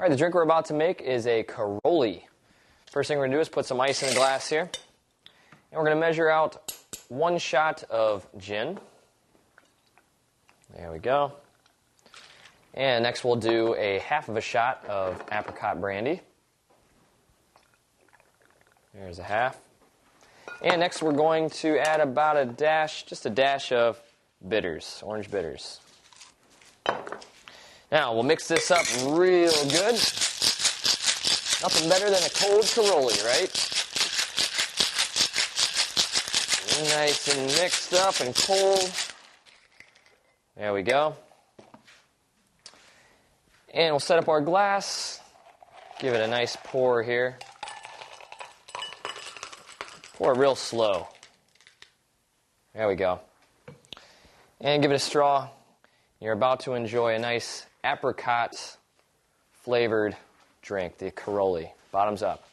All right, the drink we're about to make is a Caroli. First thing we're going to do is put some ice in the glass here. And we're going to measure out 1 shot of gin. There we go. And next we'll do a half of a shot of apricot brandy. There's a half. And next we're going to add about a dash, just a dash of bitters, orange bitters. Now we'll mix this up real good. Nothing better than a cold Caroli, right? Nice and mixed up and cold. There we go. And we'll set up our glass. Give it a nice pour here. Pour it real slow. There we go. And give it a straw. You're about to enjoy a nice apricot flavored drink, the Caroli. Bottoms up.